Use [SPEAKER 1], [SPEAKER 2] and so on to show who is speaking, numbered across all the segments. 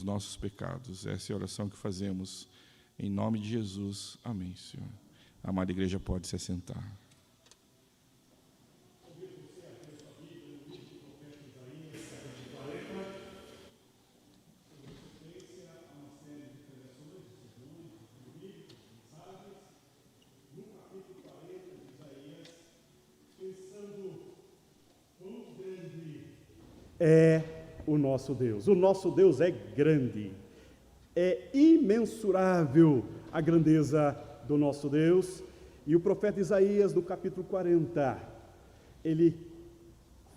[SPEAKER 1] os nossos pecados. Essa é a oração que fazemos em nome de Jesus. Amém, Senhor. A amada igreja pode se assentar.
[SPEAKER 2] É o nosso Deus. O nosso Deus é grande. É imensurável a grandeza do nosso Deus. E o profeta Isaías, no capítulo 40, ele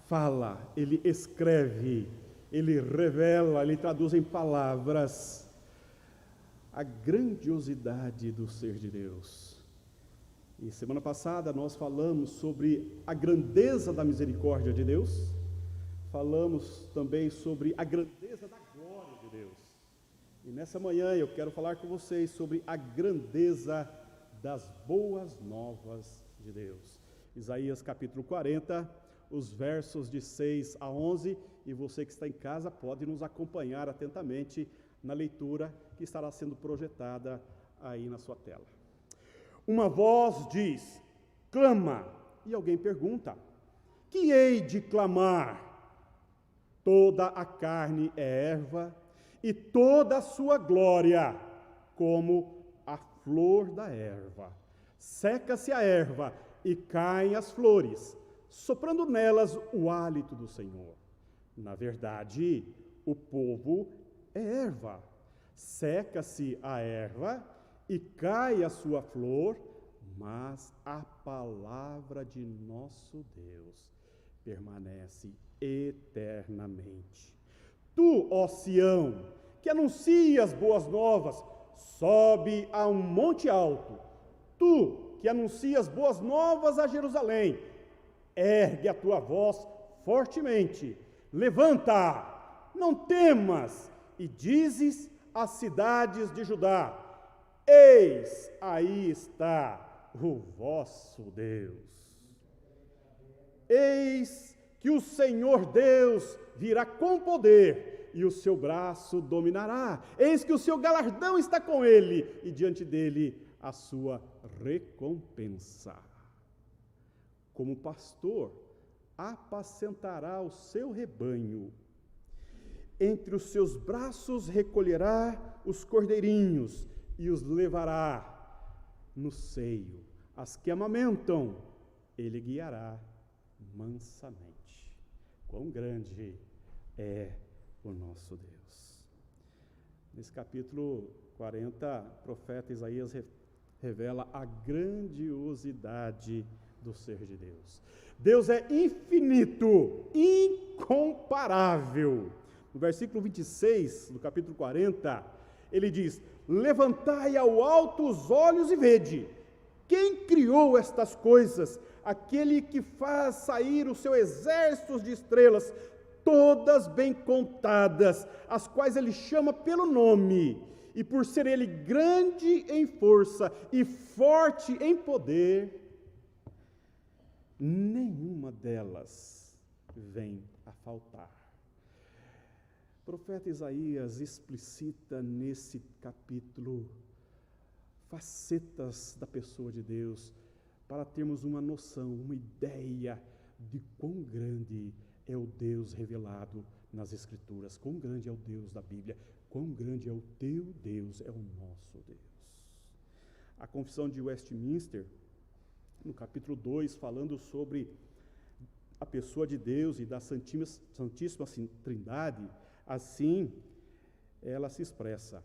[SPEAKER 2] fala, ele escreve, ele revela, ele traduz em palavras a grandiosidade do ser de Deus. E semana passada nós falamos sobre a grandeza da misericórdia de Deus. Falamos também sobre a grandeza da glória de Deus. E nessa manhã eu quero falar com vocês sobre a grandeza das boas novas de Deus. Isaías capítulo 40, os versos de 6 a 11, e você que está em casa pode nos acompanhar atentamente na leitura que estará sendo projetada aí na sua tela. Uma voz diz, clama, e alguém pergunta, que hei de clamar? Toda a carne é erva, e toda a sua glória como a flor da erva. Seca-se a erva e caem as flores, soprando nelas o hálito do Senhor. Na verdade, o povo é erva. Seca-se a erva e cai a sua flor, mas a palavra de nosso Deus permanece eternamente. Tu, ó Sião, que anuncias boas novas, sobe a um monte alto. Tu, que anuncias boas novas a Jerusalém, ergue a tua voz fortemente. Levanta, não temas, e dizes às cidades de Judá, eis, aí está o vosso Deus. Eis que o Senhor Deus virá com poder, e o seu braço dominará. Eis que o seu galardão está com ele, e diante dele a sua recompensa. Como pastor, apacentará o seu rebanho. Entre os seus braços recolherá os cordeirinhos, e os levará no seio. As que amamentam, ele guiará mansamente. Quão grande é o nosso Deus. Nesse capítulo 40, o profeta Isaías revela a grandiosidade do ser de Deus. Deus é infinito, incomparável. No versículo 26 do capítulo 40, ele diz, levantai ao alto os olhos e vede, quem criou estas coisas? Aquele que faz sair o seu exército de estrelas, todas bem contadas, as quais ele chama pelo nome, e por ser ele grande em força e forte em poder, nenhuma delas vem a faltar. O profeta Isaías explicita nesse capítulo facetas da pessoa de Deus, para termos uma noção, uma ideia de quão grande é o Deus revelado nas Escrituras, quão grande é o Deus da Bíblia, quão grande é o teu Deus, é o nosso Deus. A Confissão de Westminster, no capítulo 2, falando sobre a pessoa de Deus e da Santíssima Trindade, assim ela se expressa.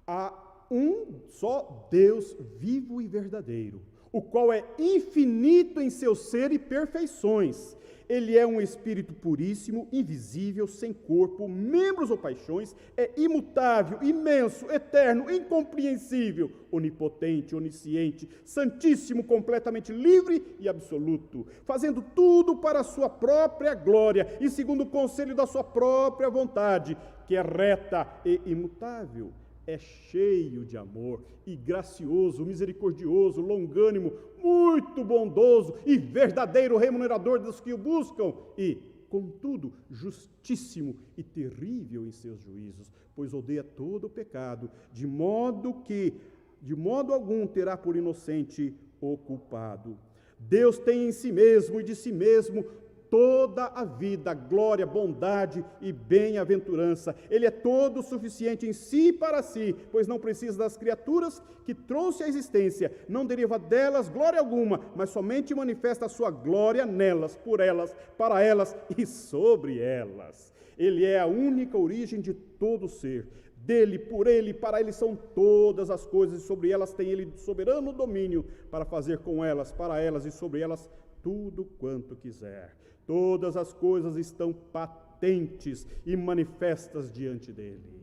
[SPEAKER 2] Há um só Deus vivo e verdadeiro, o qual é infinito em seu ser e perfeições. Ele é um espírito puríssimo, invisível, sem corpo, membros ou paixões, é imutável, imenso, eterno, incompreensível, onipotente, onisciente, santíssimo, completamente livre e absoluto, fazendo tudo para a sua própria glória e segundo o conselho da sua própria vontade, que é reta e imutável. É cheio de amor e gracioso, misericordioso, longânimo, muito bondoso e verdadeiro remunerador dos que o buscam e contudo, justíssimo e terrível em seus juízos, pois odeia todo o pecado, de modo algum terá por inocente o culpado. Deus tem em si mesmo e de si mesmo toda a vida, glória, bondade e bem-aventurança. Ele é todo suficiente em si e para si, pois não precisa das criaturas que trouxe à existência, não deriva delas glória alguma, mas somente manifesta a sua glória nelas, por elas, para elas e sobre elas. Ele é a única origem de todo ser. Dele, por ele, para ele são todas as coisas, e sobre elas tem ele soberano domínio para fazer com elas, para elas e sobre elas tudo quanto quiser. Todas as coisas estão patentes e manifestas diante dele.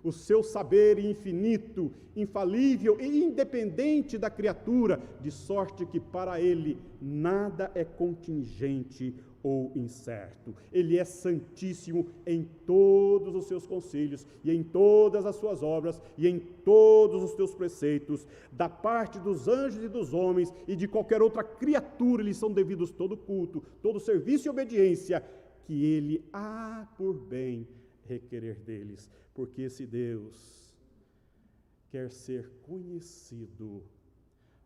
[SPEAKER 2] O seu saber infinito, infalível e independente da criatura, de sorte que para ele nada é contingente ou incerto. Ele é santíssimo em todos os seus conselhos e em todas as suas obras e em todos os teus preceitos. Da parte dos anjos e dos homens e de qualquer outra criatura lhes são devidos todo culto, todo serviço e obediência que ele há por bem requerer deles, porque esse Deus quer ser conhecido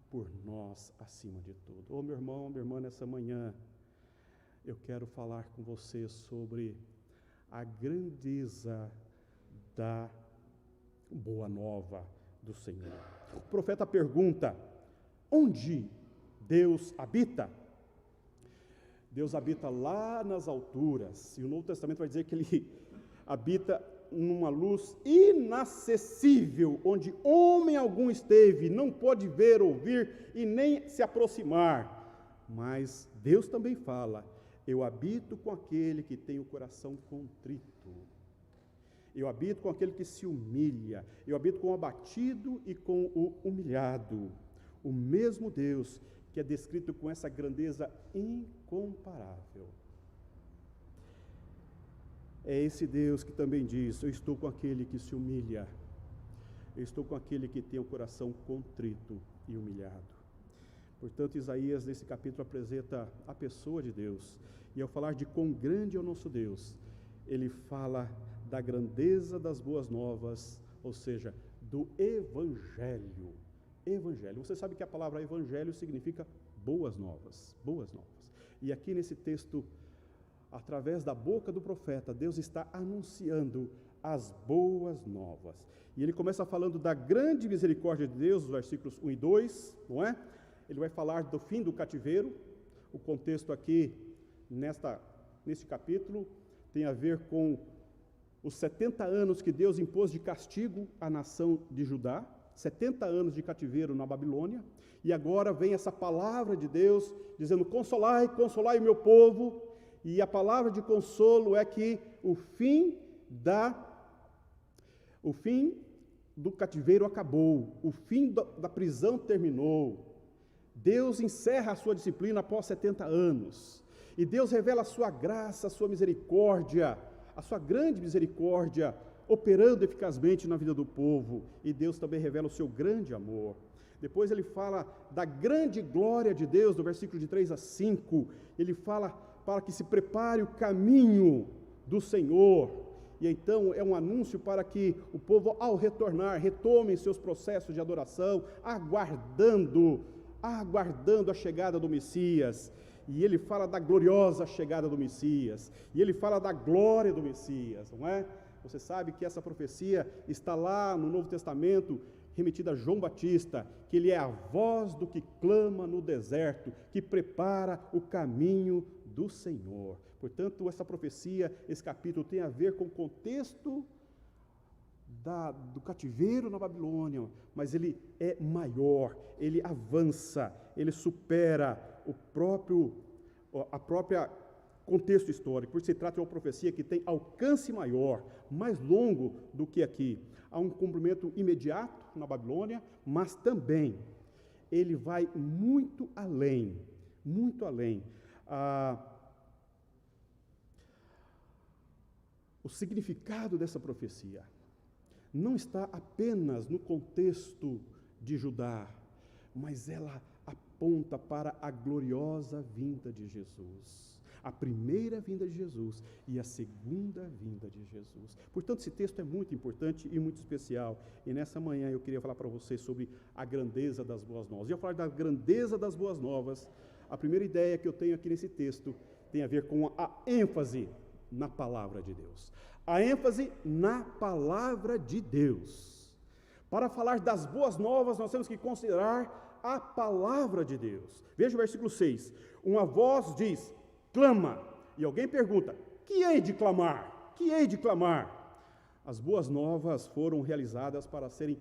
[SPEAKER 2] por nós acima de tudo. Oh, meu irmão, minha irmã, nessa manhã eu quero falar com você sobre a grandeza da boa nova do Senhor. O profeta pergunta: onde Deus habita? Deus habita lá nas alturas, e o Novo Testamento vai dizer que ele habita numa luz inacessível, onde homem algum esteve, não pode ver, ouvir e nem se aproximar. Mas Deus também fala: eu habito com aquele que tem o coração contrito. Eu habito com aquele que se humilha. Eu habito com o abatido e com o humilhado. O mesmo Deus que é descrito com essa grandeza incomparável. É esse Deus que também diz: eu estou com aquele que se humilha. Eu estou com aquele que tem o coração contrito e humilhado. Portanto, Isaías, nesse capítulo, apresenta a pessoa de Deus. E ao falar de quão grande é o nosso Deus, ele fala da grandeza das boas novas, ou seja, do Evangelho. Evangelho. Você sabe que a palavra Evangelho significa boas novas. Boas novas. E aqui nesse texto, através da boca do profeta, Deus está anunciando as boas novas. E ele começa falando da grande misericórdia de Deus, os versículos 1 e 2, não é? Ele vai falar do fim do cativeiro. O contexto aqui, neste capítulo, tem a ver com os 70 anos que Deus impôs de castigo à nação de Judá, 70 anos de cativeiro na Babilônia, e agora vem essa palavra de Deus, dizendo: consolai, consolai o meu povo, e a palavra de consolo é que o fim do cativeiro acabou, o fim da prisão terminou. Deus encerra a sua disciplina após 70 anos. E Deus revela a sua graça, a sua misericórdia, a sua grande misericórdia, operando eficazmente na vida do povo. E Deus também revela o seu grande amor. Depois ele fala da grande glória de Deus, do versículo de 3 a 5. Ele fala para que se prepare o caminho do Senhor. E então é um anúncio para que o povo, ao retornar, retome seus processos de adoração, aguardando a chegada do Messias. E ele fala da gloriosa chegada do Messias, e ele fala da glória do Messias, não é? Você sabe que essa profecia está lá no Novo Testamento, remetida a João Batista, que ele é a voz do que clama no deserto, que prepara o caminho do Senhor. Portanto, essa profecia, esse capítulo tem a ver com o contexto do cativeiro na Babilônia, mas ele é maior, ele avança, ele supera o próprio contexto histórico, porque se trata de uma profecia que tem alcance maior, mais longo do que aqui. Há um cumprimento imediato na Babilônia, mas também ele vai muito além, muito além. O significado dessa profecia não está apenas no contexto de Judá, mas ela aponta para a gloriosa vinda de Jesus. a primeira vinda de Jesus e a segunda vinda de Jesus. Portanto, esse texto é muito importante e muito especial. E nessa manhã eu queria falar para vocês sobre a grandeza das boas novas. E ao falar da grandeza das boas novas, a primeira ideia que eu tenho aqui nesse texto tem a ver com a ênfase na palavra de Deus. A ênfase na palavra de Deus. Para falar das boas novas, nós temos que considerar a palavra de Deus. Veja o versículo 6. Uma voz diz, clama. E alguém pergunta, que hei de clamar? Que hei de clamar? As boas novas foram realizadas para serem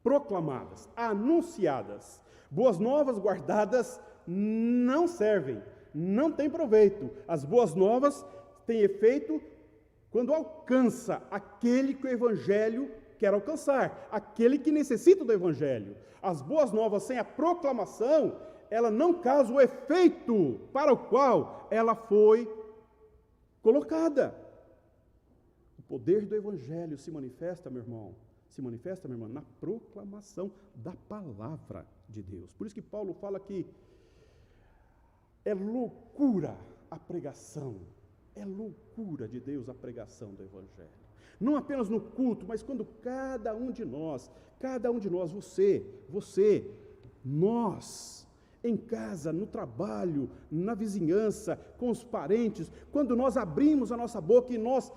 [SPEAKER 2] proclamadas, anunciadas. Boas novas guardadas não servem, não têm proveito. As boas novas têm efeito quando alcança aquele que o Evangelho quer alcançar, aquele que necessita do Evangelho. As boas novas sem a proclamação, ela não causa o efeito para o qual ela foi colocada. O poder do Evangelho se manifesta, meu irmão, na proclamação da palavra de Deus. Por isso que Paulo fala que é loucura a pregação, é loucura de Deus a pregação do Evangelho. Não apenas no culto, mas quando cada um de nós, você, nós, em casa, no trabalho, na vizinhança, com os parentes, quando nós abrimos a nossa boca e nós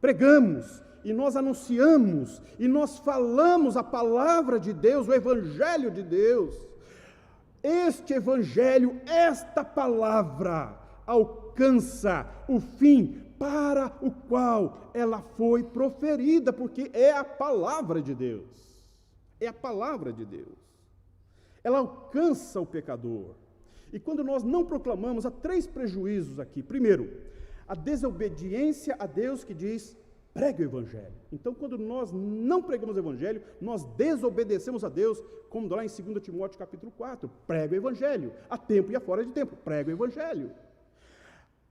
[SPEAKER 2] pregamos, e nós anunciamos, e nós falamos a palavra de Deus, o Evangelho de Deus, este Evangelho, esta palavra, alcança o fim para o qual ela foi proferida, porque é a palavra de Deus. É a palavra de Deus. Ela alcança o pecador. E quando nós não proclamamos, há 3 prejuízos aqui. Primeiro, a desobediência a Deus que diz, pregue o Evangelho. Então, quando nós não pregamos o Evangelho, nós desobedecemos a Deus, como lá em 2 Timóteo capítulo 4, prega o Evangelho, a tempo e a fora de tempo, prega o Evangelho.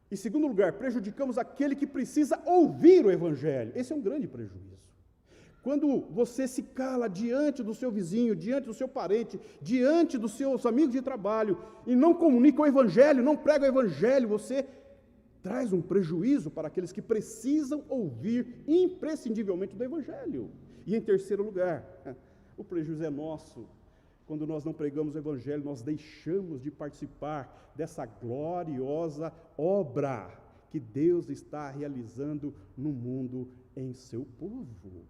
[SPEAKER 2] Em segundo lugar, prejudicamos aquele que precisa ouvir o Evangelho. Esse é um grande prejuízo. Quando você se cala diante do seu vizinho, diante do seu parente, diante dos seus amigos de trabalho, e não comunica o Evangelho, não prega o Evangelho, você traz um prejuízo para aqueles que precisam ouvir imprescindivelmente do Evangelho. E em terceiro lugar, o prejuízo é nosso. Quando nós não pregamos o Evangelho, nós deixamos de participar dessa gloriosa obra que Deus está realizando no mundo em seu povo.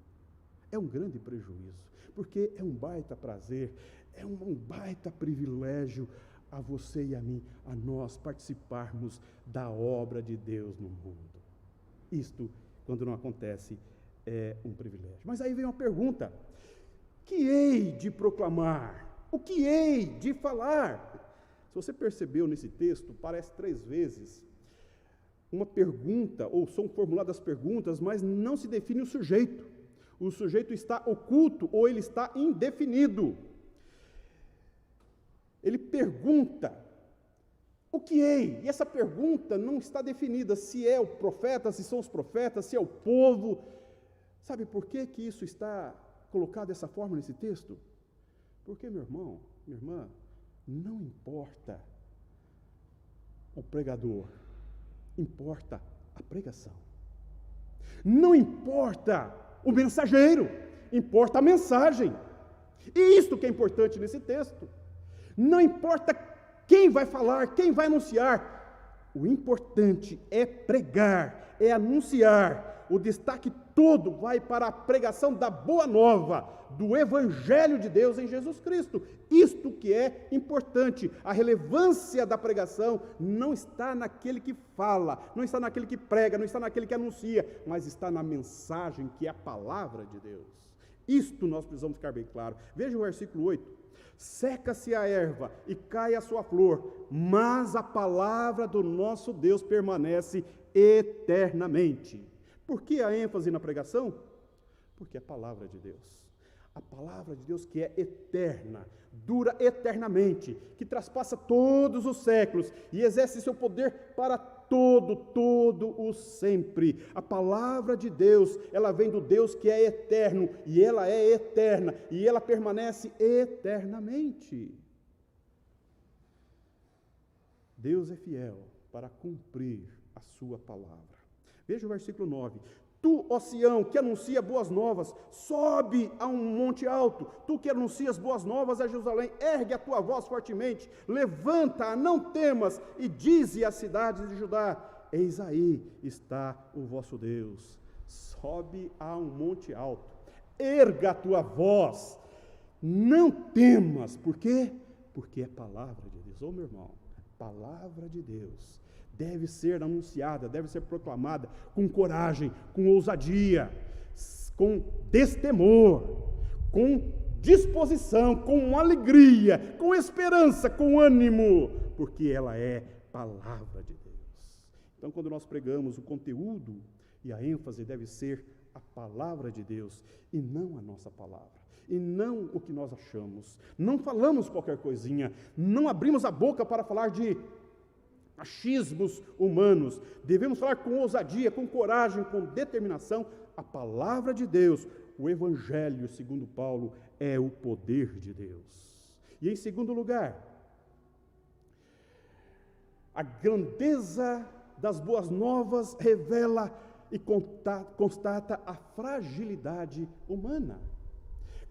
[SPEAKER 2] É um grande prejuízo, porque é um baita prazer, é um baita privilégio a você e a mim, a nós participarmos da obra de Deus no mundo. Isto, quando não acontece, é um privilégio. Mas aí vem uma pergunta, que hei de proclamar? O que hei de falar? Se você percebeu nesse texto, parece 3 vezes uma pergunta, ou são formuladas perguntas, mas não se define o sujeito. O sujeito está oculto ou ele está indefinido. Ele pergunta, o que hei? E essa pergunta não está definida, se é o profeta, se são os profetas, se é o povo. Sabe por que isso está colocado dessa forma nesse texto? Porque, meu irmão, minha irmã, não importa o pregador, importa a pregação. Não importa o mensageiro, importa a mensagem. E isto que é importante nesse texto. Não importa quem vai falar, quem vai anunciar, o importante é pregar, é anunciar. O destaque todo vai para a pregação da boa nova, do Evangelho de Deus em Jesus Cristo. Isto que é importante. A relevância da pregação não está naquele que fala, não está naquele que prega, não está naquele que anuncia, mas está na mensagem que é a palavra de Deus. Isto nós precisamos ficar bem claro. Veja o versículo 8. Seca-se a erva e cai a sua flor, mas a palavra do nosso Deus permanece eternamente. Por que a ênfase na pregação? Porque é a palavra de Deus. A palavra de Deus que é eterna, dura eternamente, que traspassa todos os séculos e exerce seu poder para todo o sempre. A palavra de Deus, ela vem do Deus que é eterno, e ela é eterna, e ela permanece eternamente. Deus é fiel, para cumprir a sua palavra. Veja o versículo 9. Tu, ó Sião, que anuncia boas novas, sobe a um monte alto. Tu que anuncias boas novas a Jerusalém, ergue a tua voz fortemente, levanta-a, não temas, e dize às cidades de Judá: eis aí está o vosso Deus. Sobe a um monte alto, erga a tua voz, não temas. Por quê? Porque é palavra de Deus. Ô meu irmão, palavra de Deus deve ser anunciada, deve ser proclamada com coragem, com ousadia, com destemor, com disposição, com alegria, com esperança, com ânimo, porque ela é palavra de Deus. Então, quando nós pregamos, o conteúdo e a ênfase deve ser a palavra de Deus e não a nossa palavra. E não o que nós achamos. Não falamos qualquer coisinha, não abrimos a boca para falar de achismos humanos. Devemos falar com ousadia, com coragem, com determinação. A palavra de Deus, o Evangelho, segundo Paulo, é o poder de Deus. E em segundo lugar, a grandeza das boas novas revela e constata a fragilidade humana.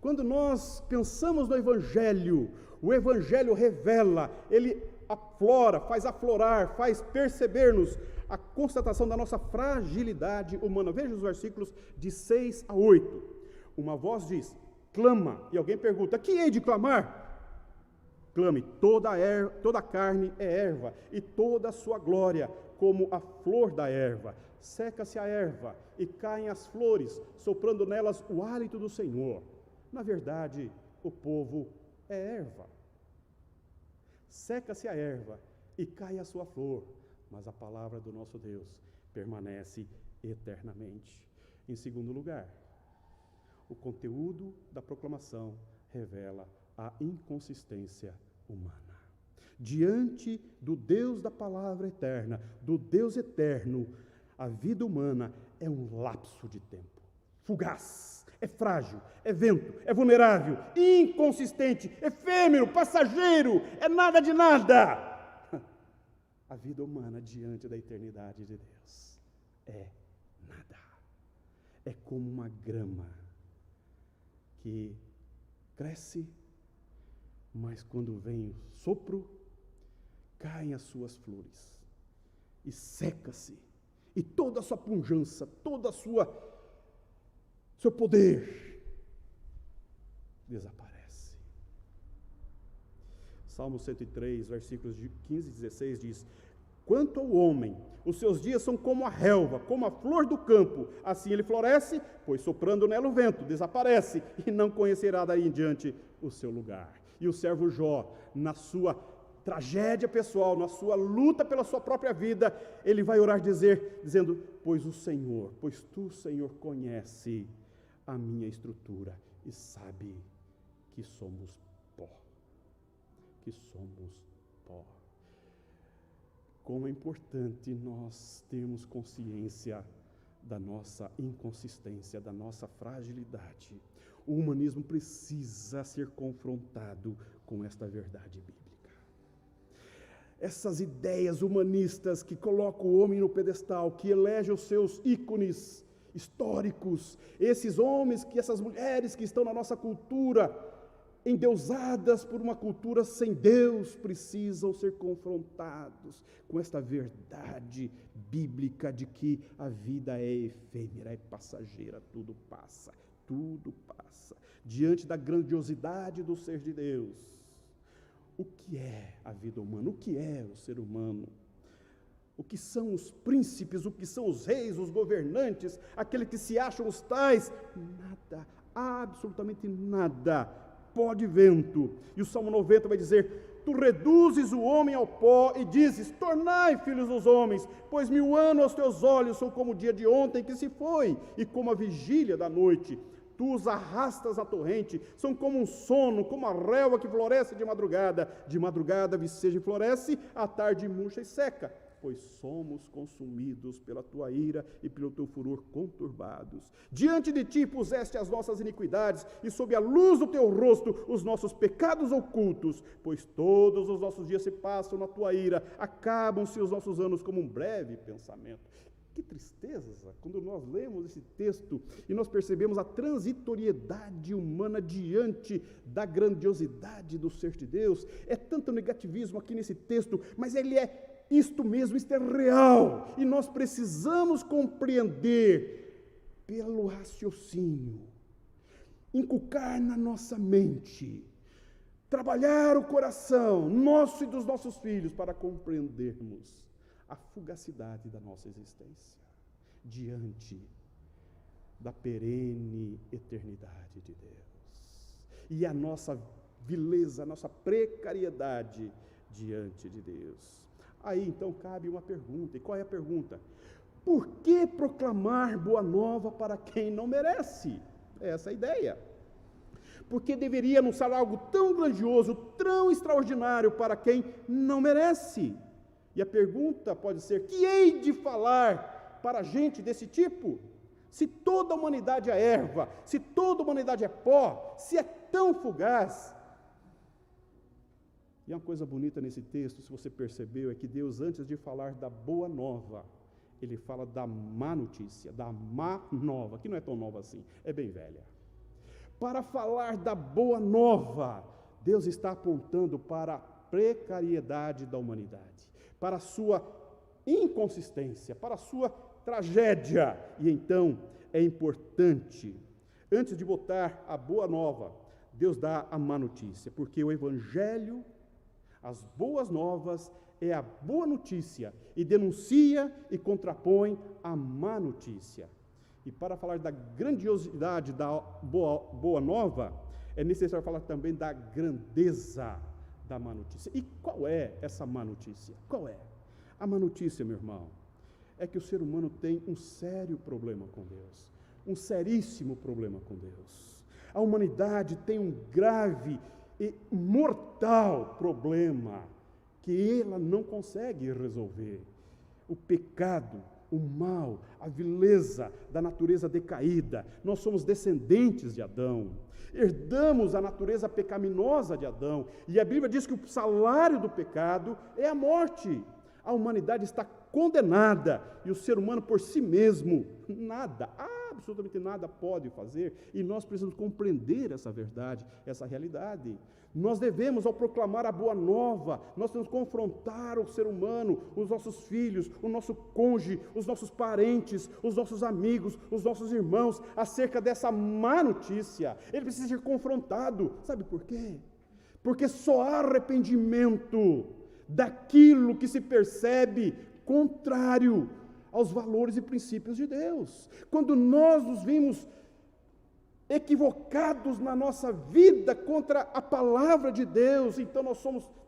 [SPEAKER 2] Quando nós pensamos no Evangelho, o Evangelho revela, ele aflora, faz aflorar, faz perceber-nos a constatação da nossa fragilidade humana. Veja os versículos de 6 a 8. Uma voz diz: clama. E alguém pergunta: que hei de clamar? Clame, toda a carne é erva, e toda a sua glória como a flor da erva. Seca-se a erva, e caem as flores, soprando nelas o hálito do Senhor. Na verdade, o povo é erva. Seca-se a erva e cai a sua flor, mas a palavra do nosso Deus permanece eternamente. Em segundo lugar, o conteúdo da proclamação revela a inconsistência humana. Diante do Deus da palavra eterna, do Deus eterno, a vida humana é um lapso de tempo, fugaz, é frágil, é vento, é vulnerável, inconsistente, efêmero, passageiro, é nada de nada. A vida humana diante da eternidade de Deus é nada. É como uma grama que cresce, mas quando vem o sopro, caem as suas flores e seca-se, e toda a sua pujança, toda a seu poder desaparece. Salmo 103, versículos de 15 e 16 diz: quanto ao homem, os seus dias são como a relva, como a flor do campo, assim ele floresce, pois soprando nela o vento, desaparece, e não conhecerá daí em diante o seu lugar. E o servo Jó, na sua tragédia pessoal, na sua luta pela sua própria vida, ele vai orar dizendo: pois tu, Senhor, conhece a minha estrutura e sabe que somos pó. Que somos pó. Como é importante nós termos consciência da nossa inconsistência, da nossa fragilidade. O humanismo precisa ser confrontado com esta verdade bíblica. Essas ideias humanistas que colocam o homem no pedestal, que elegem os seus ícones históricos, esses homens, essas mulheres que estão na nossa cultura, endeusadas por uma cultura sem Deus, precisam ser confrontados com esta verdade bíblica de que a vida é efêmera, é passageira, tudo passa. Diante da grandiosidade do ser de Deus, o que é a vida humana? O que é o ser humano? O que são os príncipes? O que são os reis, os governantes, aqueles que se acham os tais? Nada, absolutamente nada. Pó de vento. E o Salmo 90 vai dizer: tu reduzes o homem ao pó e dizes: tornai filhos dos homens, pois 1000 anos aos teus olhos são como o dia de ontem que se foi, e como a vigília da noite. Tu os arrastas à torrente, são como um sono, como a relva que floresce de madrugada viceja e floresce, à tarde murcha e seca. pois somos consumidos pela tua ira e pelo teu furor conturbados. Diante de ti puseste as nossas iniquidades, e sob a luz do teu rosto os nossos pecados ocultos, pois todos os nossos dias se passam na tua ira, acabam-se os nossos anos como um breve pensamento. Que tristeza quando nós lemos esse texto e nós percebemos a transitoriedade humana diante da grandiosidade do ser de Deus. É tanto negativismo aqui nesse texto, mas ele é isto mesmo, isto é real. E nós precisamos compreender pelo raciocínio, inculcar na nossa mente, trabalhar o coração nosso e dos nossos filhos para compreendermos a fugacidade da nossa existência diante da perene eternidade de Deus e a nossa vileza, a nossa precariedade diante de Deus. Aí então cabe uma pergunta, e qual é a pergunta? Por que proclamar boa nova para quem não merece? Essa é a ideia. Porque deveria anunciar algo tão grandioso, tão extraordinário para quem não merece? E a pergunta pode ser: que hei de falar para gente desse tipo? Se toda a humanidade é erva, se toda a humanidade é pó, se é tão fugaz. E uma coisa bonita nesse texto, se você percebeu, é que Deus, antes de falar da boa nova, Ele fala da má notícia, da má nova, que não é tão nova assim, é bem velha. Para falar da boa nova, Deus está apontando para a precariedade da humanidade, para a sua inconsistência, para a sua tragédia. E então é importante, antes de botar a boa nova, Deus dá a má notícia, porque o Evangelho, as boas novas, é a boa notícia, e denuncia e contrapõe a má notícia. E para falar da grandiosidade da boa nova, é necessário falar também da grandeza da má notícia. E qual é essa má notícia? Qual é? A má notícia, meu irmão, é que o ser humano tem um sério problema com Deus, um seríssimo problema com Deus. A humanidade tem um grave e mortal problema que ela não consegue resolver. O pecado, o mal, a vileza da natureza decaída. Nós somos descendentes de Adão, herdamos a natureza pecaminosa de Adão, e a Bíblia diz que o salário do pecado é a morte. A humanidade está condenada, e o ser humano por si mesmo, nada, absolutamente nada pode fazer, e nós precisamos compreender essa verdade, essa realidade. Nós devemos, ao proclamar a boa nova, nós temos que confrontar o ser humano, os nossos filhos, o nosso cônjuge, os nossos parentes, os nossos amigos, os nossos irmãos, acerca dessa má notícia. Ele precisa ser confrontado. Sabe por quê? Porque só há arrependimento daquilo que se percebe contrário aos valores e princípios de Deus. Quando nós nos vimos equivocados na nossa vida contra a palavra de Deus, então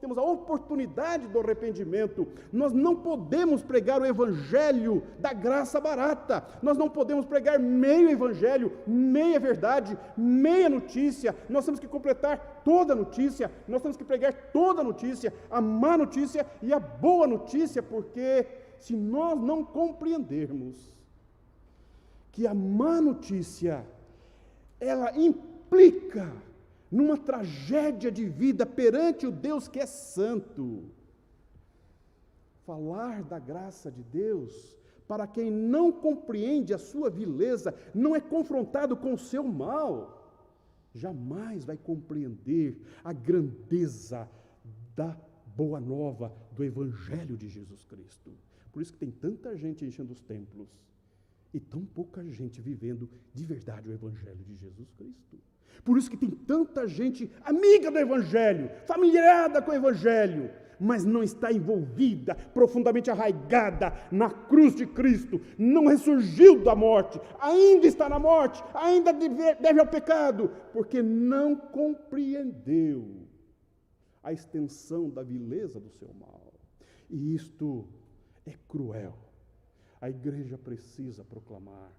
[SPEAKER 2] temos a oportunidade do arrependimento. Nós não podemos pregar o evangelho da graça barata, nós não podemos pregar meio evangelho, meia verdade, meia notícia. Nós temos que completar toda a notícia, nós temos que pregar toda a notícia, a má notícia e a boa notícia, porque se nós não compreendermos que a má notícia ela implica numa tragédia de vida perante o Deus que é santo. Falar da graça de Deus para quem não compreende a sua vileza, não é confrontado com o seu mal, jamais vai compreender a grandeza da boa nova do Evangelho de Jesus Cristo. Por isso que tem tanta gente enchendo os templos e tão pouca gente vivendo de verdade o Evangelho de Jesus Cristo. Por isso que tem tanta gente amiga do Evangelho, familiarizada com o Evangelho, mas não está envolvida, profundamente arraigada na cruz de Cristo, não ressurgiu da morte, ainda está na morte, ainda deve ao pecado, porque não compreendeu a extensão da vileza do seu mal. E isto é cruel. A igreja precisa proclamar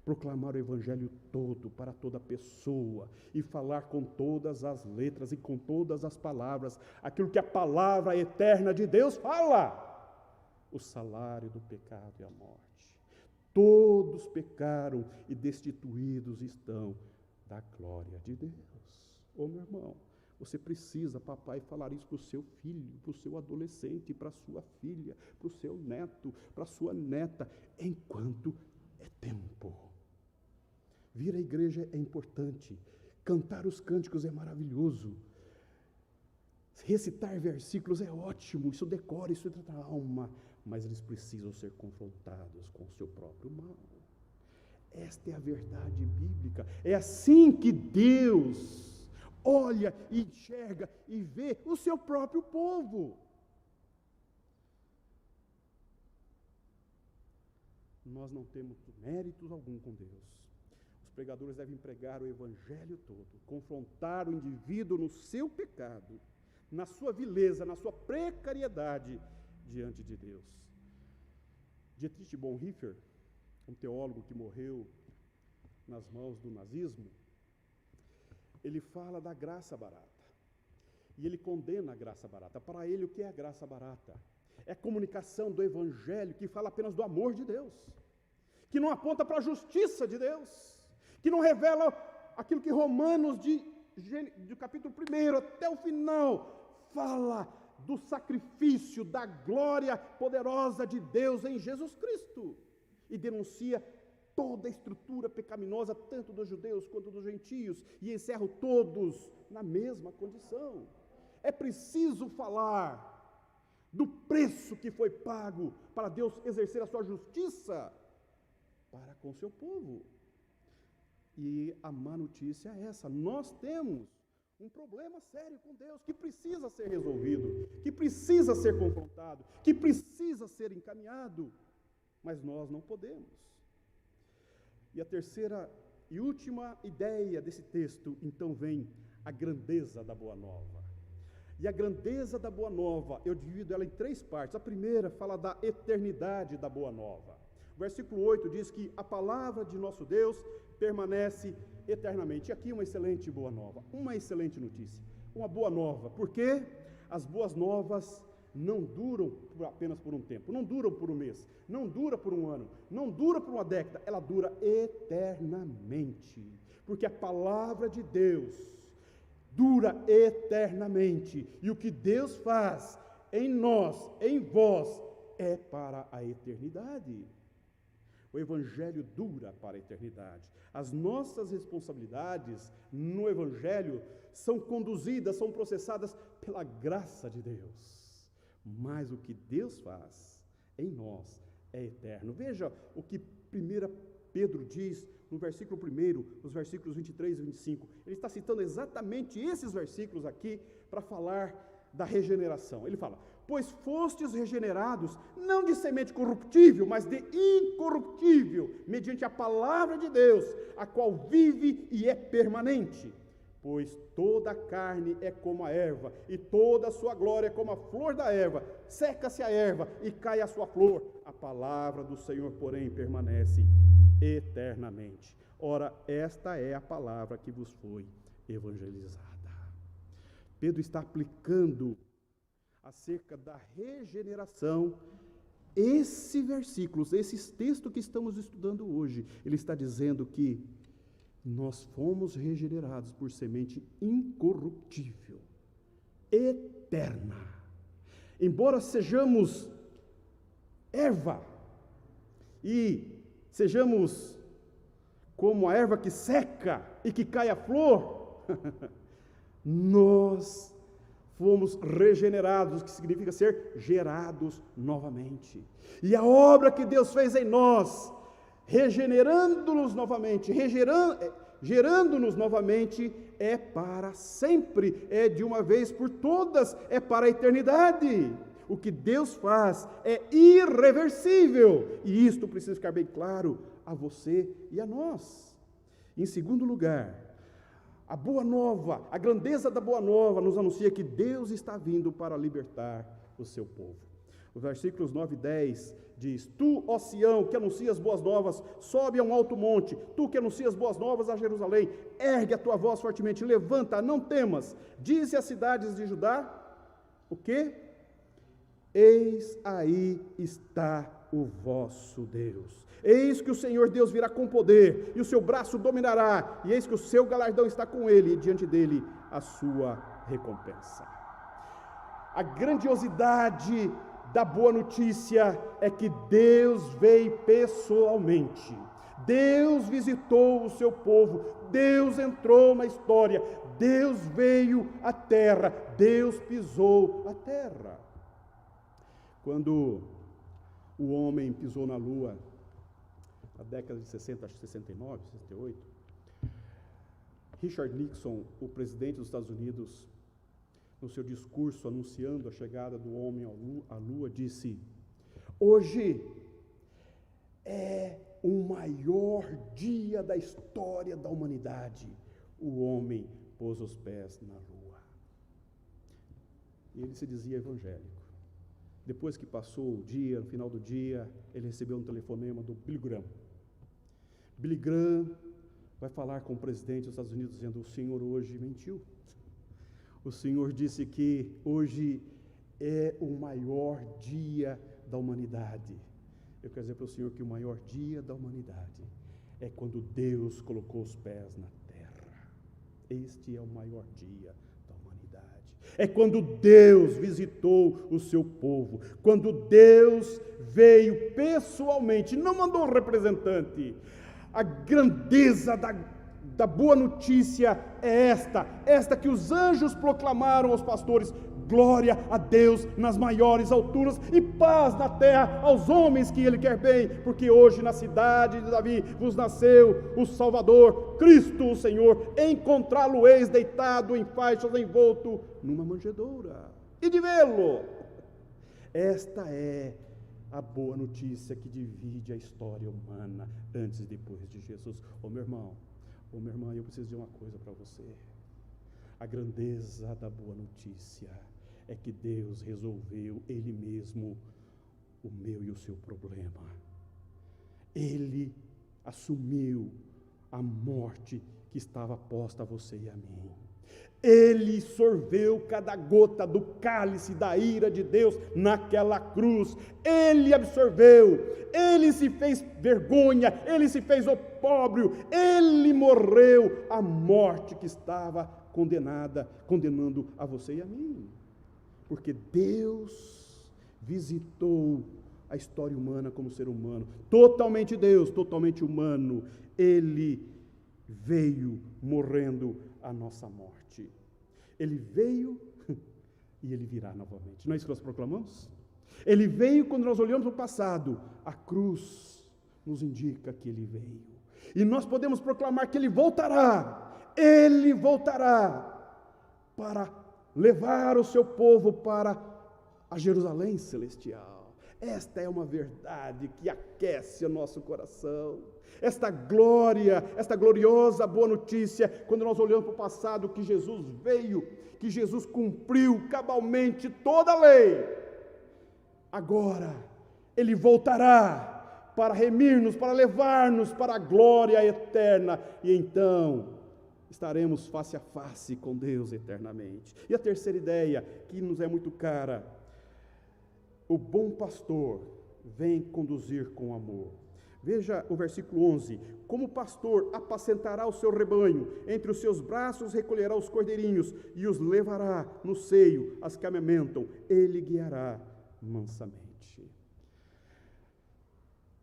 [SPEAKER 2] o Evangelho todo para toda pessoa e falar com todas as letras e com todas as palavras aquilo que a palavra eterna de Deus fala. o salário do pecado é a morte. Todos pecaram e destituídos estão da glória de Deus. Ô meu irmão, você precisa, papai, falar isso para o seu filho, para o seu adolescente, para a sua filha, para o seu neto, para a sua neta, enquanto é tempo. Vir à igreja é importante, cantar os cânticos é maravilhoso, recitar versículos é ótimo, isso decora, isso trata a alma, mas eles precisam ser confrontados com o seu próprio mal. Esta é a verdade bíblica, é assim que Deus olha, enxerga e vê o seu próprio povo. Nós não temos méritos algum com Deus. Os pregadores devem pregar o evangelho todo, confrontar o indivíduo no seu pecado, na sua vileza, na sua precariedade diante de Deus. Dietrich Bonhoeffer, um teólogo que morreu nas mãos do nazismo, ele fala da graça barata. E ele condena a graça barata. Para ele, o que é a graça barata? É a comunicação do evangelho que fala apenas do amor de Deus, que não aponta para a justiça de Deus, que não revela aquilo que Romanos, do capítulo 1 até o final, fala do sacrifício, da glória poderosa de Deus em Jesus Cristo, e denuncia toda a estrutura pecaminosa, tanto dos judeus quanto dos gentios, e encerra todos na mesma condição. É preciso falar do preço que foi pago para Deus exercer a sua justiça para com o seu povo. E a má notícia é essa: nós temos um problema sério com Deus, que precisa ser resolvido, que precisa ser confrontado, que precisa ser encaminhado, mas nós não podemos. E a terceira e última ideia desse texto, então, vem a grandeza da Boa Nova. E a grandeza da Boa Nova, eu divido ela em 3 partes. A primeira fala da eternidade da Boa Nova. O versículo 8 diz que a palavra de nosso Deus permanece eternamente. E aqui uma excelente boa nova, uma excelente notícia, uma boa nova, porque as boas novas não duram apenas por um tempo, não duram por um mês, não dura por um ano, não dura por uma década, ela dura eternamente, porque a palavra de Deus dura eternamente, e o que Deus faz em nós, em vós, é para a eternidade. O evangelho dura para a eternidade. As nossas responsabilidades no evangelho são conduzidas, são processadas pela graça de Deus. Mas o que Deus faz em nós é eterno. Veja o que 1 Pedro diz no versículo 1, nos versículos 23 e 25. Ele está citando exatamente esses versículos aqui para falar da regeneração. Ele fala: pois fostes regenerados, não de semente corruptível, mas de incorruptível, mediante a palavra de Deus, a qual vive e é permanente. Pois toda a carne é como a erva, e toda a sua glória é como a flor da erva. Seca-se a erva e cai a sua flor. A palavra do Senhor, porém, permanece eternamente. Ora, esta é a palavra que vos foi evangelizada. Pedro está aplicando acerca da regeneração esses versículos, esses textos que estamos estudando hoje. Ele está dizendo que nós fomos regenerados por semente incorruptível, eterna. Embora sejamos erva e sejamos como a erva que seca e que cai a flor, nós fomos regenerados, que significa ser gerados novamente. E a obra que Deus fez em nós, regenerando-nos novamente, gerando-nos novamente, é para sempre, é de uma vez por todas, é para a eternidade. O que Deus faz é irreversível, e isto precisa ficar bem claro a você e a nós. Em segundo lugar, a boa nova, a grandeza da boa nova nos anuncia que Deus está vindo para libertar o seu povo. Os versículos 9 e 10 diz: tu, ó Sião, que anuncias boas novas, sobe a um alto monte, tu que anuncias boas novas a Jerusalém, ergue a tua voz fortemente, levanta, não temas, dize às cidades de Judá, o quê? Eis aí está o vosso Deus. Eis que o Senhor Deus virá com poder, e o seu braço dominará, e eis que o seu galardão está com ele, e diante dele a sua recompensa. A grandiosidade da boa notícia é que Deus veio pessoalmente. Deus visitou o seu povo, Deus entrou na história, Deus veio à terra, Deus pisou a terra. Quando o homem pisou na lua, na década de 60, acho que 69, 68, Richard Nixon, o presidente dos Estados Unidos, no seu discurso anunciando a chegada do homem à lua, disse: hoje é o maior dia da história da humanidade. O homem pôs os pés na lua. E ele se dizia evangélico. Depois que passou o dia, no final do dia, ele recebeu um telefonema do Billy Graham. Billy Graham vai falar com o presidente dos Estados Unidos dizendo: o senhor hoje mentiu. O Senhor disse que hoje é o maior dia da humanidade. Eu quero dizer para o Senhor que o maior dia da humanidade é quando Deus colocou os pés na terra. Este é o maior dia da humanidade. É quando Deus visitou o seu povo, quando Deus veio pessoalmente, não mandou um representante. A grandeza da boa notícia é esta que os anjos proclamaram aos pastores: glória a Deus nas maiores alturas e paz na terra aos homens que Ele quer bem, porque hoje na cidade de Davi vos nasceu o Salvador, Cristo o Senhor. Encontrá-lo-eis deitado em faixas, envolto numa manjedoura, e de vê-lo. Esta é a boa notícia que divide a história humana antes e depois de Jesus. Meu irmão, minha irmã, eu preciso dizer uma coisa para você. A grandeza da boa notícia é que Deus resolveu Ele mesmo o meu e o seu problema. Ele assumiu a morte que estava posta a você e a mim. Ele sorveu cada gota do cálice da ira de Deus naquela cruz. Ele absorveu, Ele se fez vergonha, Ele se fez opróbrio, Ele morreu a morte que estava condenando a você e a mim. Porque Deus visitou a história humana como ser humano, totalmente Deus, totalmente humano. Ele veio morrendo a nossa morte. Ele veio e Ele virá novamente. Não é isso que nós proclamamos? Ele veio quando nós olhamos para o passado. A cruz nos indica que Ele veio. E nós podemos proclamar que Ele voltará. Ele voltará para levar o seu povo para a Jerusalém celestial. Esta é uma verdade que aquece o nosso coração. Esta glória, esta gloriosa boa notícia, quando nós olhamos para o passado, que Jesus veio, que Jesus cumpriu cabalmente toda a lei. Agora, Ele voltará para remir-nos, para levar-nos para a glória eterna. E então, estaremos face a face com Deus eternamente. E a terceira ideia, que nos é muito cara: o bom pastor vem conduzir com amor. Veja o versículo 11: como pastor apacentará o seu rebanho, entre os seus braços recolherá os cordeirinhos, e os levará no seio, as que amamentam, ele guiará mansamente.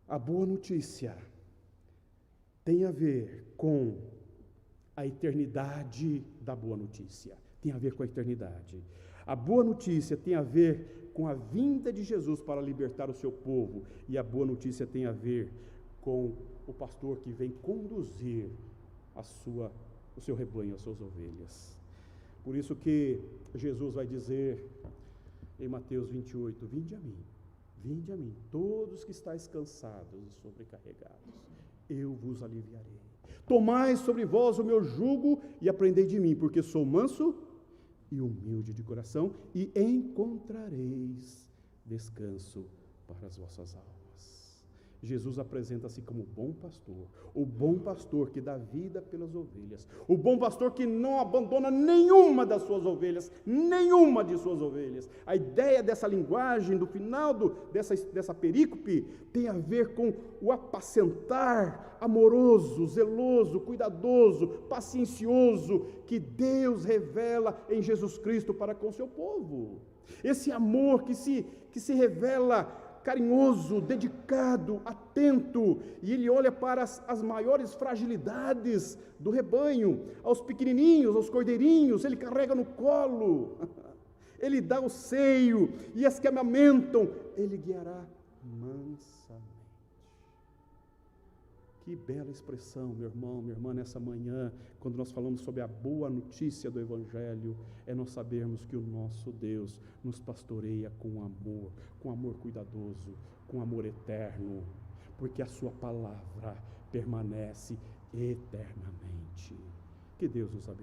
[SPEAKER 2] A boa notícia tem a ver com a eternidade da boa notícia, tem a ver com a eternidade. A boa notícia tem a ver com a vinda de Jesus para libertar o seu povo, e a boa notícia tem a ver com o pastor que vem conduzir o seu rebanho, as suas ovelhas. Por isso que Jesus vai dizer em Mateus 28, vinde a mim, todos que estáis cansados e sobrecarregados, eu vos aliviarei. Tomai sobre vós o meu jugo e aprendei de mim, porque sou manso e humilde de coração, e encontrareis descanso para as vossas almas. Jesus apresenta-se como o bom pastor que dá vida pelas ovelhas, o bom pastor que não abandona nenhuma de suas ovelhas. A ideia dessa linguagem, do final dessa perícope, tem a ver com o apacentar amoroso, zeloso, cuidadoso, paciencioso, que Deus revela em Jesus Cristo para com seu povo. Esse amor que se revela carinhoso, dedicado, atento, e ele olha para as maiores fragilidades do rebanho, aos pequenininhos, aos cordeirinhos, ele carrega no colo, ele dá o seio, e as que amamentam, ele guiará mansamente. Que bela expressão, meu irmão, minha irmã, nessa manhã, quando nós falamos sobre a boa notícia do Evangelho, é nós sabermos que o nosso Deus nos pastoreia com amor cuidadoso, com amor eterno, porque a sua palavra permanece eternamente. Que Deus nos abençoe.